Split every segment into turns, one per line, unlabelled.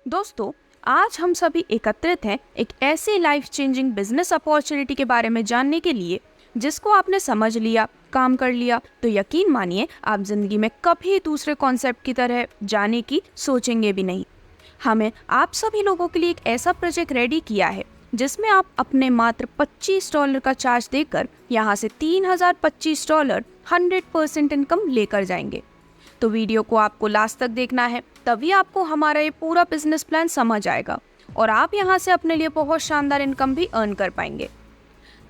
दोस्तों, आज हम सभी एकत्रित हैं एक ऐसी लाइफ चेंजिंग बिजनेस अपॉर्चुनिटी के बारे में जानने के लिए जिसको आपने समझ लिया, काम कर लिया तो यकीन मानिए आप जिंदगी में कभी दूसरे कॉन्सेप्ट की तरह जाने की सोचेंगे भी नहीं। हमें आप सभी लोगों के लिए एक ऐसा प्रोजेक्ट रेडी किया है जिसमें आप अपने मात्र $25 का चार्ज देकर यहाँ से $3025 100% इनकम लेकर जाएंगे। तो वीडियो को आपको लास्ट तक देखना है, तभी आपको हमारा ये पूरा बिजनेस प्लान समझ आएगा और आप यहाँ से अपने लिए बहुत शानदार इनकम भी अर्न कर पाएंगे।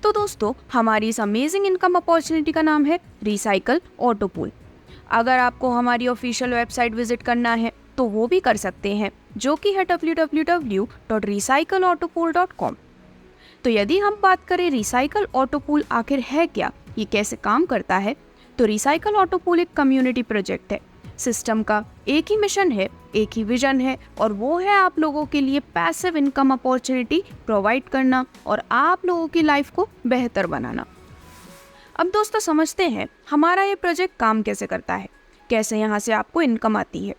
तो दोस्तों, हमारी इस अमेजिंग इनकम अपॉर्चुनिटी का नाम है रिसाइकल ऑटो पूल। अगर आपको हमारी ऑफिशियल वेबसाइट विजिट करना है तो वो भी कर सकते हैं, जो कि है www.recycleautopool.com। तो यदि हम बात करें रिसाइकल ऑटो पूल आखिर है क्या, ये कैसे काम करता है, तो रिसाइकल ऑटो पूल एक कम्युनिटी प्रोजेक्ट है। सिस्टम का एक ही मिशन है, एक ही विजन है और वो है आप लोगों के लिए पैसिव इनकम अपॉर्चुनिटी प्रोवाइड करना और आप लोगों की लाइफ को बेहतर बनाना। अब दोस्तों, समझते हैं हमारा ये प्रोजेक्ट काम कैसे करता है, कैसे यहाँ से आपको इनकम आती है।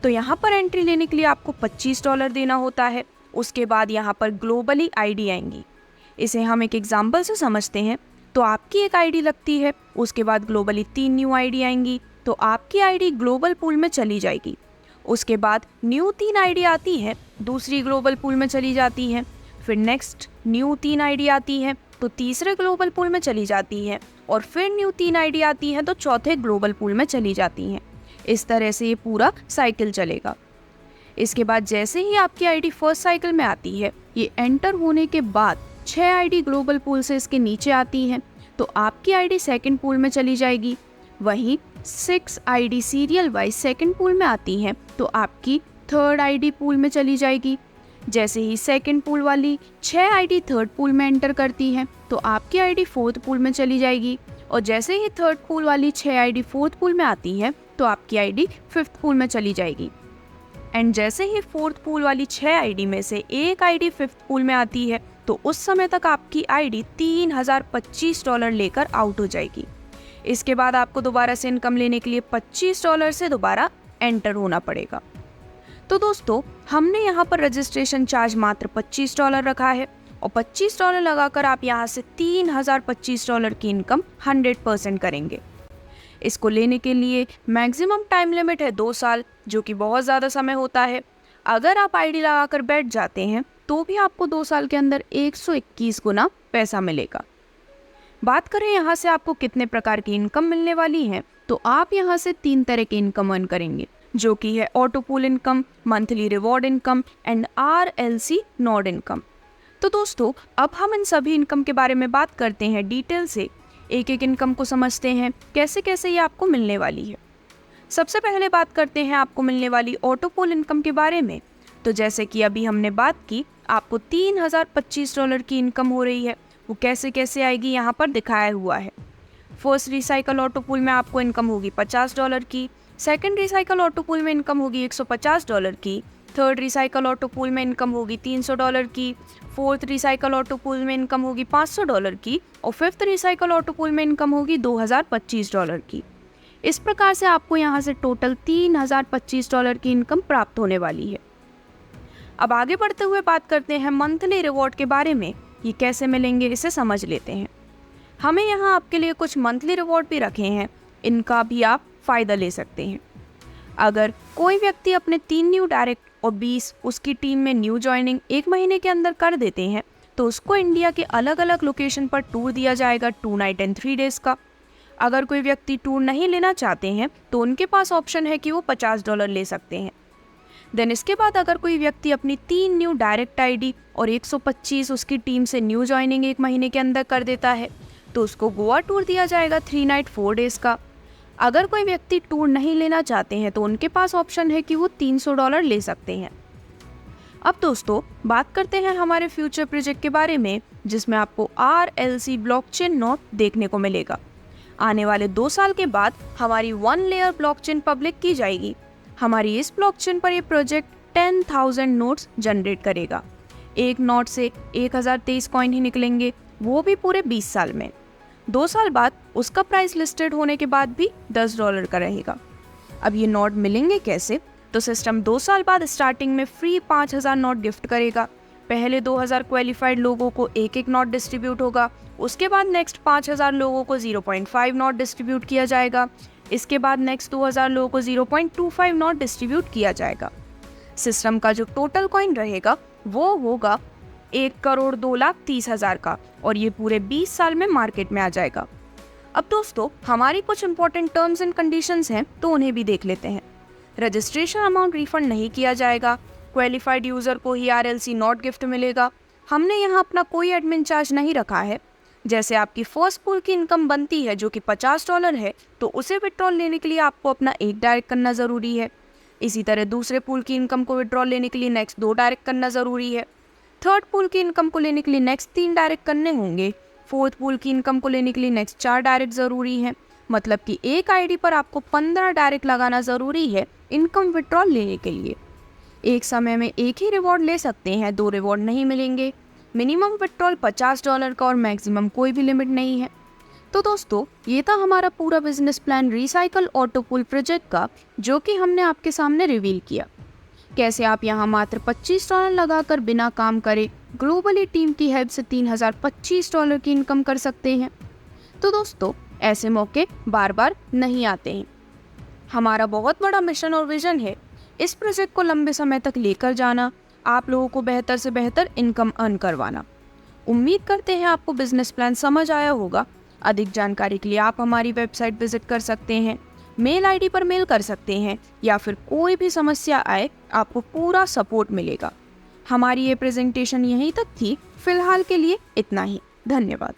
तो यहाँ पर एंट्री लेने के लिए आपको $25 देना होता है। उसके बाद यहाँ पर ग्लोबली आईडी आएंगी। इसे हम एक एग्जाम्पल से समझते हैं। तो आपकी एक आईडी लगती है, उसके बाद ग्लोबली 3 न्यू आईडी आएंगी, तो आपकी आईडी ग्लोबल पूल में चली जाएगी। उसके बाद न्यू 3 आईडी आती है, दूसरी ग्लोबल पूल में चली जाती है। फिर नेक्स्ट न्यू 3 आईडी आती है तो तीसरे ग्लोबल पूल में चली जाती है और फिर न्यू 3 आईडी आती है तो चौथे ग्लोबल पूल में चली जाती हैं। इस तरह से ये पूरा साइकिल चलेगा। इसके बाद जैसे ही आपकी आईडी फर्स्ट साइकिल में आती है, ये एंटर होने के बाद 6 आईडी ग्लोबल पूल से इसके नीचे आती हैं तो आपकी आईडी सेकंड पूल में चली जाएगी। वहीं 6 ID serial wise second pool में आती हैं तो आपकी थर्ड आईडी पूल में चली जाएगी। जैसे ही सेकंड पूल वाली 6 आईडी थर्ड पूल में एंटर करती हैं तो आपकी आईडी फोर्थ पूल में चली जाएगी और जैसे ही थर्ड पूल वाली 6 आईडी फोर्थ पूल में आती है तो आपकी आईडी फिफ्थ पूल में चली जाएगी। एंड जैसे ही फोर्थ पूल वाली 6 आईडी में से एक आईडी फिफ्थ पूल में आती है तो उस समय तक आपकी आईडी $3025 लेकर आउट हो जाएगी। इसके बाद आपको दोबारा से इनकम लेने के लिए $25 से दोबारा एंटर होना पड़ेगा। तो दोस्तों, हमने यहाँ पर रजिस्ट्रेशन चार्ज मात्र $25 रखा है और $25 लगाकर आप यहाँ से $3025 की इनकम 100% करेंगे। इसको लेने के लिए मैक्सिमम टाइम लिमिट है 2 साल, जो कि बहुत ज़्यादा समय होता है। अगर आप आईडी लगाकर बैठ जाते हैं तो भी आपको 2 साल के अंदर 121 गुना पैसा मिलेगा। बात करें यहाँ से आपको कितने प्रकार की इनकम मिलने वाली है, तो आप यहाँ से 3 तरह की इनकम अर्न करेंगे, जो कि है auto pool income, monthly reward income and RLC node income. तो दोस्तों, अब हम इन सभी इनकम के बारे में बात करते हैं डिटेल से। एक एक इनकम को समझते हैं कैसे कैसे ये आपको मिलने वाली है। सबसे पहले बात करते हैं आपको मिलने वाली ऑटो पूल इनकम के बारे में। तो जैसे कि अभी हमने बात की, आपको $3025 की इनकम हो रही है। वो कैसे कैसे आएगी यहाँ पर दिखाया हुआ है। फर्स्ट रिसाइकल ऑटो पूल में आपको इनकम होगी $50 की, सेकंड रिसाइकल ऑटो पूल में इनकम होगी $150 की, थर्ड रिसाइकल ऑटो पूल में इनकम होगी $300 की, फोर्थ रिसाइकल ऑटो पूल में इनकम होगी $500 की और फिफ्थ रिसाइकल ऑटो पूल में इनकम होगी $2025 की। इस प्रकार से आपको यहाँ से टोटल $3025 की इनकम प्राप्त होने वाली है। अब आगे बढ़ते हुए बात करते हैं मंथली रिवॉर्ड के बारे में। ये कैसे मिलेंगे इसे समझ लेते हैं। हमें यहाँ आपके लिए कुछ मंथली रिवॉर्ड भी रखे हैं, इनका भी आप फ़ायदा ले सकते हैं। अगर कोई व्यक्ति अपने 3 न्यू डायरेक्ट और 20 उसकी टीम में न्यू ज्वाइनिंग 1 महीने के अंदर कर देते हैं तो उसको इंडिया के अलग अलग लोकेशन पर टूर दिया जाएगा 2 नाइट एंड 3 डेज़ का। अगर कोई व्यक्ति टूर नहीं लेना चाहते हैं तो उनके पास ऑप्शन है कि वो $50 ले सकते हैं। देन इसके बाद अगर कोई व्यक्ति अपनी 3 न्यू डायरेक्ट आईडी और 125 उसकी टीम से न्यू ज्वाइनिंग 1 महीने के अंदर कर देता है तो उसको गोवा टूर दिया जाएगा 3 नाइट 4 डेज़ का। अगर कोई व्यक्ति टूर नहीं लेना चाहते हैं तो उनके पास ऑप्शन है कि वो $300 ले सकते हैं। अब दोस्तों, बात करते हैं हमारे फ्यूचर प्रोजेक्ट के बारे में, जिसमें आपको RLC ब्लॉकचेन नोट देखने को मिलेगा। आने वाले 2 साल के बाद हमारी 1 लेयर ब्लॉकचेन पब्लिक की जाएगी। हमारी इस ब्लॉकचेन पर यह प्रोजेक्ट 10,000 नोट्स जनरेट करेगा। एक नोट से 1023 कॉइन ही निकलेंगे, वो भी पूरे 20 साल में। 2 साल बाद उसका प्राइस लिस्टेड होने के बाद भी $10 का रहेगा। अब ये नोट मिलेंगे कैसे, तो सिस्टम 2 साल बाद स्टार्टिंग में फ्री 5,000 नोट गिफ्ट करेगा। पहले 2,000 क्वालिफाइड लोगों को एक एक नोट डिस्ट्रीब्यूट होगा। उसके बाद नेक्स्ट 5,000 लोगों को 0.5 नोट डिस्ट्रीब्यूट किया जाएगा। इसके बाद नेक्स्ट 2,000 लोगों को 0.25 नोट डिस्ट्रीब्यूट किया जाएगा। सिस्टम का जो टोटल कॉइन रहेगा वो होगा 1,02,30,000 का, और ये पूरे 20 साल में मार्केट में आ जाएगा। अब दोस्तों, हमारी कुछ इंपॉर्टेंट टर्म्स एंड कंडीशंस हैं, तो उन्हें भी देख लेते हैं। रजिस्ट्रेशन अमाउंट रिफंड नहीं किया जाएगा। क्वालिफाइड यूजर को ही RLC नॉट गिफ्ट मिलेगा। हमने यहाँ अपना कोई एडमिन चार्ज नहीं रखा है। जैसे आपकी फर्स्ट पूल की इनकम बनती है जो कि $50 है, तो उसे विड्रॉल लेने के लिए आपको अपना एक डायरेक्ट करना ज़रूरी है। इसी तरह दूसरे पूल की इनकम को विड्रॉल लेने के लिए नेक्स्ट 2 डायरेक्ट करना ज़रूरी है। थर्ड पूल की इनकम को लेने के लिए नेक्स्ट 3 डायरेक्ट करने होंगे। फोर्थ पूल की इनकम को लेने के लिए नेक्स्ट 4 डायरेक्ट ज़रूरी है। मतलब कि एक आईडी पर आपको 15 डायरेक्ट लगाना ज़रूरी है इनकम विड्रॉल लेने के लिए। एक समय में एक ही रिवॉर्ड ले सकते हैं, 2 रिवॉर्ड नहीं मिलेंगे। मिनिमम विड्रॉल $50 का और मैक्सिमम कोई भी लिमिट नहीं है। तो दोस्तों, ये था हमारा पूरा business plan recycle auto pool project का, जो कि हमने आपके सामने रिवील किया। कैसे आप यहाँ मात्र $25 लगाकर बिना काम करे ग्लोबली टीम की हेल्प से $3,025 की इनकम कर सकते हैं। तो दोस्तों, ऐसे मौके बार बार नहीं आते हैं। हमारा बहुत बड़ा मिशन और विजन है इस प्रोजेक्ट को लंबे समय तक लेकर जाना, आप लोगों को बेहतर से बेहतर इनकम अर्न करवाना। उम्मीद करते हैं आपको बिजनेस प्लान समझ आया होगा। अधिक जानकारी के लिए आप हमारी वेबसाइट विजिट कर सकते हैं, मेल आईडी पर मेल कर सकते हैं, या फिर कोई भी समस्या आए आपको पूरा सपोर्ट मिलेगा। हमारी ये प्रेजेंटेशन यहीं तक थी। फिलहाल के लिए इतना ही। धन्यवाद।